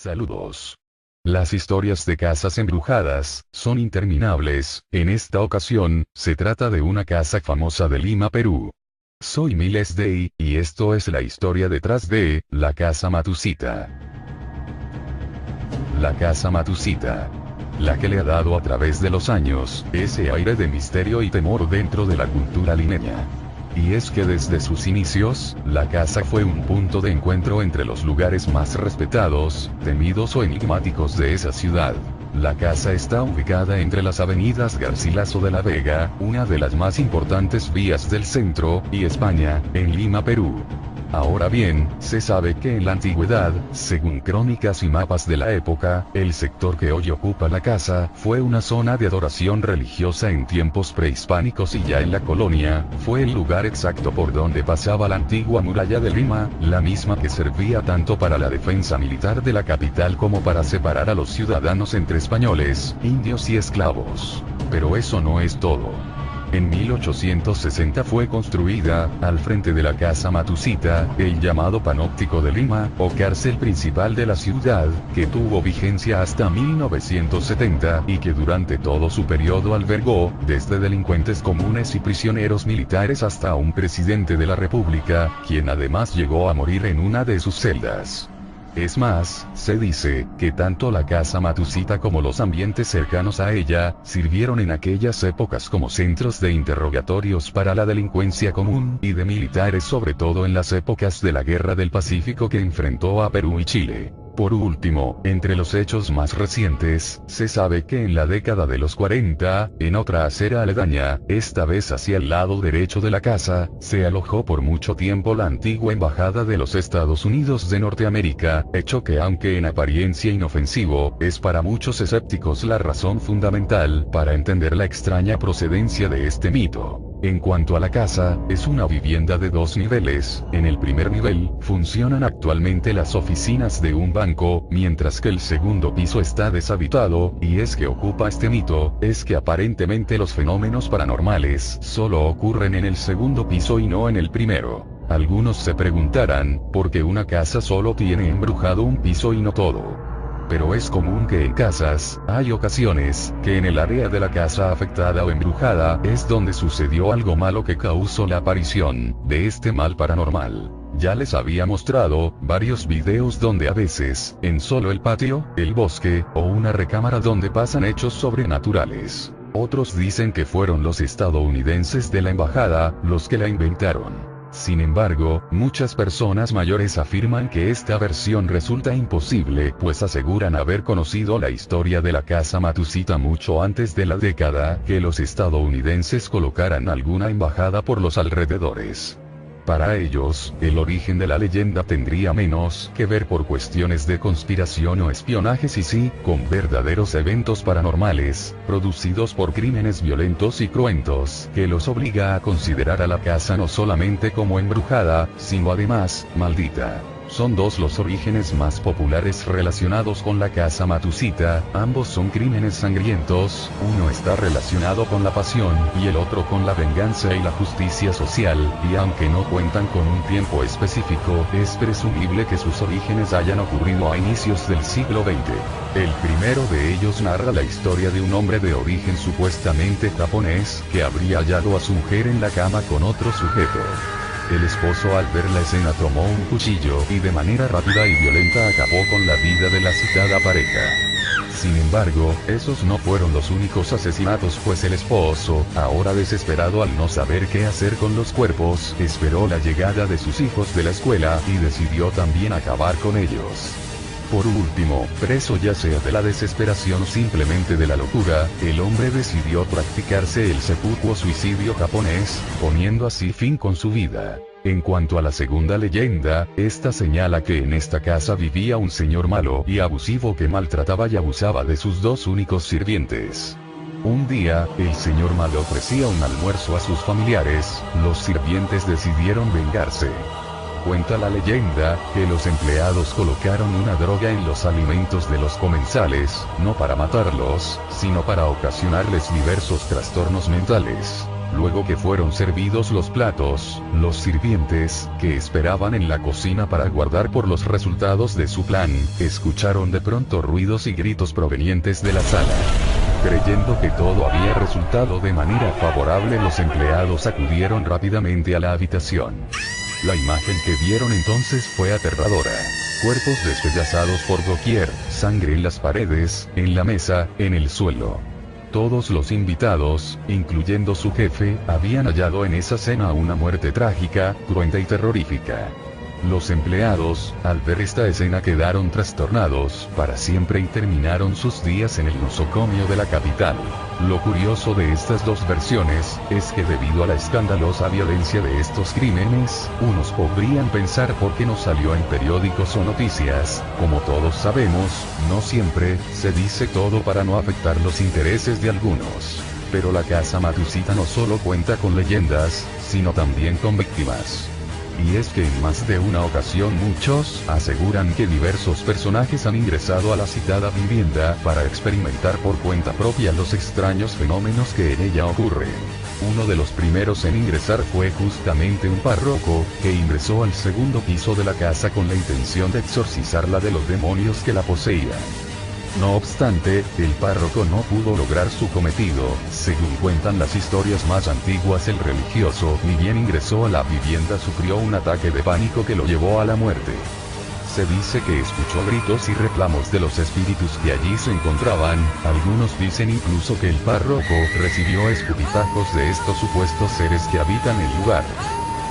Saludos. Las historias de casas embrujadas son interminables. En esta ocasión, se trata de una casa famosa de Lima, Perú. Soy Miles Day, y esto es la historia detrás de la Casa Matusita. La Casa Matusita. La que le ha dado a través de los años ese aire de misterio y temor dentro de la cultura limeña. Y es que desde sus inicios, la casa fue un punto de encuentro entre los lugares más respetados, temidos o enigmáticos de esa ciudad. La casa está ubicada entre las avenidas Garcilaso de la Vega, una de las más importantes vías del centro, y España, en Lima, Perú. Ahora bien, se sabe que en la antigüedad, según crónicas y mapas de la época, el sector que hoy ocupa la casa, fue una zona de adoración religiosa en tiempos prehispánicos y ya en la colonia, fue el lugar exacto por donde pasaba la antigua muralla de Lima, la misma que servía tanto para la defensa militar de la capital como para separar a los ciudadanos entre españoles, indios y esclavos. Pero eso no es todo. En 1860 fue construida, al frente de la Casa Matusita, el llamado Panóptico de Lima, o cárcel principal de la ciudad, que tuvo vigencia hasta 1970, y que durante todo su periodo albergó, desde delincuentes comunes y prisioneros militares hasta un presidente de la República, quien además llegó a morir en una de sus celdas. Es más, se dice, que tanto la Casa Matusita como los ambientes cercanos a ella, sirvieron en aquellas épocas como centros de interrogatorios para la delincuencia común, y de militares sobre todo en las épocas de la Guerra del Pacífico que enfrentó a Perú y Chile. Por último, entre los hechos más recientes, se sabe que en la década de los 40, en otra acera aledaña, esta vez hacia el lado derecho de la casa, se alojó por mucho tiempo la antigua embajada de los Estados Unidos de Norteamérica, hecho que aunque en apariencia inofensivo, es para muchos escépticos la razón fundamental para entender la extraña procedencia de este mito. En cuanto a la casa, es una vivienda de 2 niveles. En el primer nivel, funcionan actualmente las oficinas de un banco, mientras que el segundo piso está deshabitado, y es que ocupa este mito, es que aparentemente los fenómenos paranormales solo ocurren en el segundo piso y no en el primero. Algunos se preguntarán, ¿por qué una casa solo tiene embrujado un piso y no todo? Pero es común que en casas, hay ocasiones, que en el área de la casa afectada o embrujada, es donde sucedió algo malo que causó la aparición de este mal paranormal. Ya les había mostrado varios videos donde a veces, en solo el patio, el bosque, o una recámara donde pasan hechos sobrenaturales. Otros dicen que fueron los estadounidenses de la embajada, los que la inventaron. Sin embargo, muchas personas mayores afirman que esta versión resulta imposible, pues aseguran haber conocido la historia de la Casa Matusita mucho antes de la década que los estadounidenses colocaran alguna embajada por los alrededores. Para ellos, el origen de la leyenda tendría menos que ver por cuestiones de conspiración o espionaje y sí, con verdaderos eventos paranormales, producidos por crímenes violentos y cruentos, que los obliga a considerar a la casa no solamente como embrujada, sino además, maldita. Son dos los orígenes más populares relacionados con la Casa Matusita, ambos son crímenes sangrientos, uno está relacionado con la pasión, y el otro con la venganza y la justicia social, y aunque no cuentan con un tiempo específico, es presumible que sus orígenes hayan ocurrido a inicios del siglo XX. El primero de ellos narra la historia de un hombre de origen supuestamente japonés, que habría hallado a su mujer en la cama con otro sujeto. El esposo al ver la escena tomó un cuchillo y de manera rápida y violenta acabó con la vida de la citada pareja. Sin embargo, esos no fueron los únicos asesinatos, pues el esposo, ahora desesperado al no saber qué hacer con los cuerpos, esperó la llegada de sus hijos de la escuela y decidió también acabar con ellos. Por último, preso ya sea de la desesperación o simplemente de la locura, el hombre decidió practicarse el seppuku suicidio japonés, poniendo así fin con su vida. En cuanto a la segunda leyenda, esta señala que en esta casa vivía un señor malo y abusivo que maltrataba y abusaba de sus dos únicos sirvientes. Un día, el señor malo ofrecía un almuerzo a sus familiares, los sirvientes decidieron vengarse. Cuenta la leyenda, que los empleados colocaron una droga en los alimentos de los comensales, no para matarlos, sino para ocasionarles diversos trastornos mentales. Luego que fueron servidos los platos, los sirvientes, que esperaban en la cocina para aguardar por los resultados de su plan, escucharon de pronto ruidos y gritos provenientes de la sala. Creyendo que todo había resultado de manera favorable, los empleados acudieron rápidamente a la habitación. La imagen que vieron entonces fue aterradora. Cuerpos despedazados por doquier, sangre en las paredes, en la mesa, en el suelo. Todos los invitados, incluyendo su jefe, habían hallado en esa cena una muerte trágica, cruenta y terrorífica. Los empleados, al ver esta escena, quedaron trastornados para siempre y terminaron sus días en el nosocomio de la capital. Lo curioso de estas dos versiones, es que debido a la escandalosa violencia de estos crímenes, unos podrían pensar por qué no salió en periódicos o noticias. Como todos sabemos, no siempre se dice todo para no afectar los intereses de algunos. Pero la casa Matucita no solo cuenta con leyendas, sino también con víctimas. Y es que en más de una ocasión muchos aseguran que diversos personajes han ingresado a la citada vivienda para experimentar por cuenta propia los extraños fenómenos que en ella ocurren. Uno de los primeros en ingresar fue justamente un párroco, que ingresó al segundo piso de la casa con la intención de exorcizarla de los demonios que la poseían. No obstante, el párroco no pudo lograr su cometido. Según cuentan las historias más antiguas, el religioso, ni bien ingresó a la vivienda, sufrió un ataque de pánico que lo llevó a la muerte. Se dice que escuchó gritos y reclamos de los espíritus que allí se encontraban. Algunos dicen incluso que el párroco recibió escupitajos de estos supuestos seres que habitan el lugar.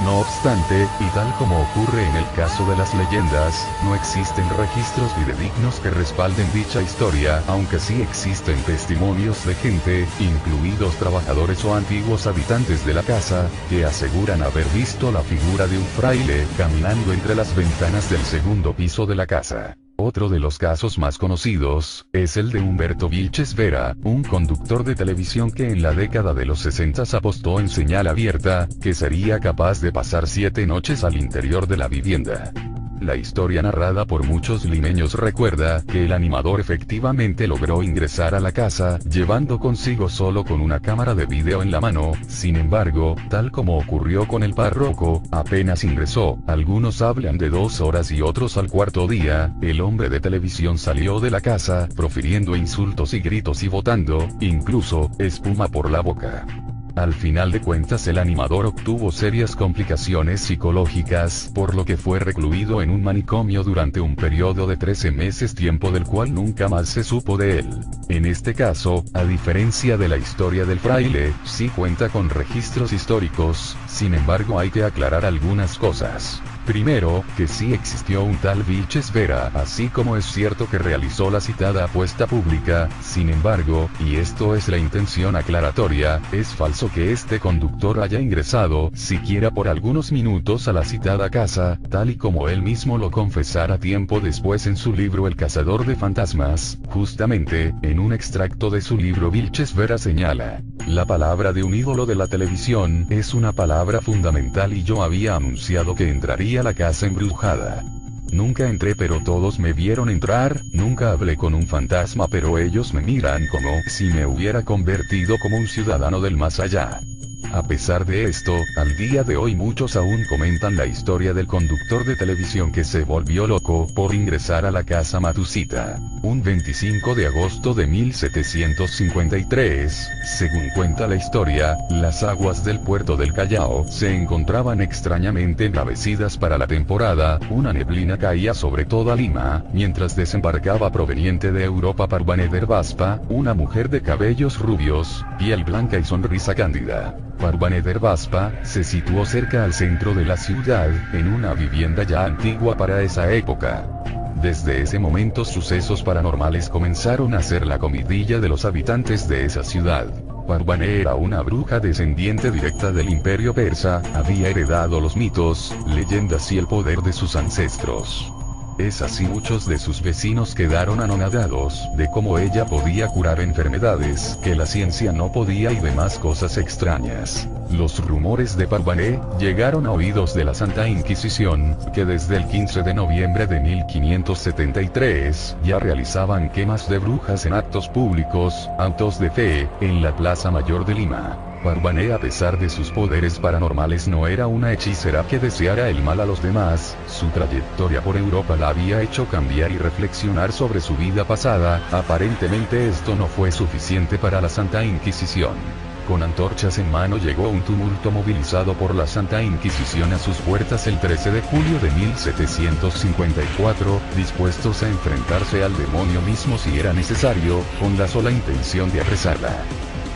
No obstante, y tal como ocurre en el caso de las leyendas, no existen registros fidedignos que respalden dicha historia, aunque sí existen testimonios de gente, incluidos trabajadores o antiguos habitantes de la casa, que aseguran haber visto la figura de un fraile caminando entre las ventanas del segundo piso de la casa. Otro de los casos más conocidos, es el de Humberto Vilches Vera, un conductor de televisión que en la década de los 60 apostó en señal abierta, que sería capaz de pasar 7 noches al interior de la vivienda. La historia narrada por muchos limeños recuerda que el animador efectivamente logró ingresar a la casa, llevando consigo solo con una cámara de video en la mano. Sin embargo, tal como ocurrió con el párroco, apenas ingresó, algunos hablan de 2 horas y otros al cuarto día, el hombre de televisión salió de la casa, profiriendo insultos y gritos y botando, incluso, espuma por la boca. Al final de cuentas, el animador obtuvo serias complicaciones psicológicas, por lo que fue recluido en un manicomio durante un periodo de 13 meses, tiempo del cual nunca más se supo de él. En este caso, a diferencia de la historia del fraile, sí cuenta con registros históricos. Sin embargo, hay que aclarar algunas cosas. Primero, que sí existió un tal Vilches Vera, así como es cierto que realizó la citada apuesta pública. Sin embargo, y esto es la intención aclaratoria, es falso que este conductor haya ingresado, siquiera por algunos minutos, a la citada casa, tal y como él mismo lo confesara tiempo después en su libro El cazador de fantasmas. Justamente, en un extracto de su libro, Vilches Vera señala: la palabra de un ídolo de la televisión es una palabra fundamental, y yo había anunciado que entraría a la casa embrujada. Nunca entré, pero todos me vieron entrar. Nunca hablé con un fantasma, pero ellos me miran como si me hubiera convertido como un ciudadano del más allá. A pesar de esto, al día de hoy muchos aún comentan la historia del conductor de televisión que se volvió loco por ingresar a la casa Matucita. Un 25 de agosto de 1753, según cuenta la historia, las aguas del puerto del Callao se encontraban extrañamente embravecidas para la temporada. Una neblina caía sobre toda Lima, mientras desembarcaba proveniente de Europa Parvaneder Vaspa, una mujer de cabellos rubios, piel blanca y sonrisa cándida. Parvaneder Vaspa se situó cerca al centro de la ciudad, en una vivienda ya antigua para esa época. Desde ese momento sucesos paranormales comenzaron a ser la comidilla de los habitantes de esa ciudad. Parvané era una bruja descendiente directa del imperio persa, había heredado los mitos, leyendas y el poder de sus ancestros. Es así muchos de sus vecinos quedaron anonadados de cómo ella podía curar enfermedades que la ciencia no podía y demás cosas extrañas. Los rumores de Parvané llegaron a oídos de la Santa Inquisición, que desde el 15 de noviembre de 1573 ya realizaban quemas de brujas en actos públicos, autos de fe, en la Plaza Mayor de Lima. Parvane, a pesar de sus poderes paranormales, no era una hechicera que deseara el mal a los demás. Su trayectoria por Europa la había hecho cambiar y reflexionar sobre su vida pasada. Aparentemente esto no fue suficiente para la Santa Inquisición. Con antorchas en mano llegó un tumulto movilizado por la Santa Inquisición a sus puertas el 13 de julio de 1754, dispuestos a enfrentarse al demonio mismo si era necesario, con la sola intención de apresarla.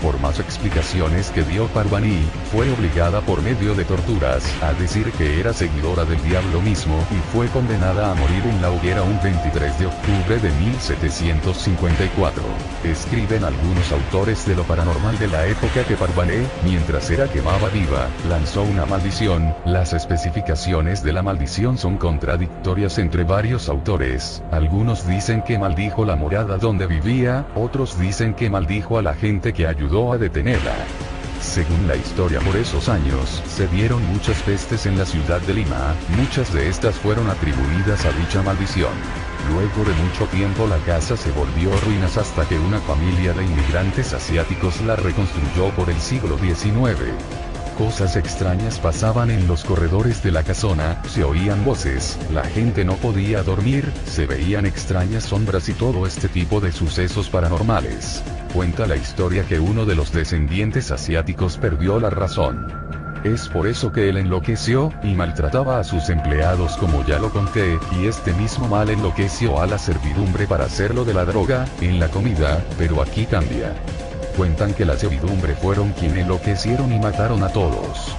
Por más explicaciones que dio Parvani, fue obligada por medio de torturas a decir que era seguidora del diablo mismo y fue condenada a morir en la hoguera un 23 de octubre de 1754. Escriben algunos autores de lo paranormal de la época que Parvane, mientras era quemada viva, lanzó una maldición. Las especificaciones de la maldición son contradictorias entre varios autores. Algunos dicen que maldijo la morada donde vivía, otros dicen que maldijo a la gente que ayudó a detenerla. Según la historia, por esos años, se dieron muchas pestes en la ciudad de Lima, muchas de estas fueron atribuidas a dicha maldición. Luego de mucho tiempo la casa se volvió ruinas hasta que una familia de inmigrantes asiáticos la reconstruyó por el siglo XIX. Cosas extrañas pasaban en los corredores de la casona, se oían voces, la gente no podía dormir, se veían extrañas sombras y todo este tipo de sucesos paranormales. Cuenta la historia que uno de los descendientes asiáticos perdió la razón. Es por eso que él enloqueció, y maltrataba a sus empleados como ya lo conté, y este mismo mal enloqueció a la servidumbre para hacerlo de la droga, en la comida, pero aquí cambia. Cuentan que la servidumbre fueron quienes enloquecieron y mataron a todos.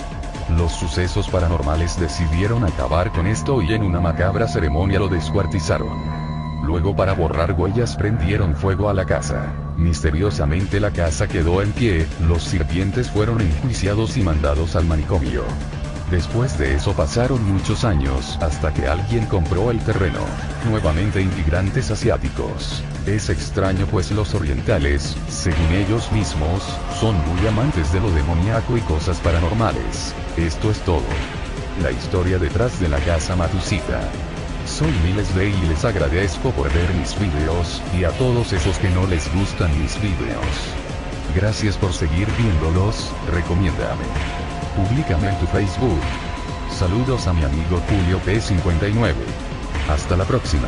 Los sucesos paranormales decidieron acabar con esto y en una macabra ceremonia lo descuartizaron. Luego, para borrar huellas, prendieron fuego a la casa. Misteriosamente la casa quedó en pie, los sirvientes fueron enjuiciados y mandados al manicomio. Después de eso pasaron muchos años, hasta que alguien compró el terreno. Nuevamente inmigrantes asiáticos. Es extraño pues los orientales, según ellos mismos, son muy amantes de lo demoníaco y cosas paranormales. Esto es todo. La historia detrás de la casa Matusita. Soy Miles Day y les agradezco por ver mis videos, y a todos esos que no les gustan mis videos. Gracias por seguir viéndolos, recomiéndame. Públicame en tu Facebook. Saludos a mi amigo Julio P59. Hasta la próxima.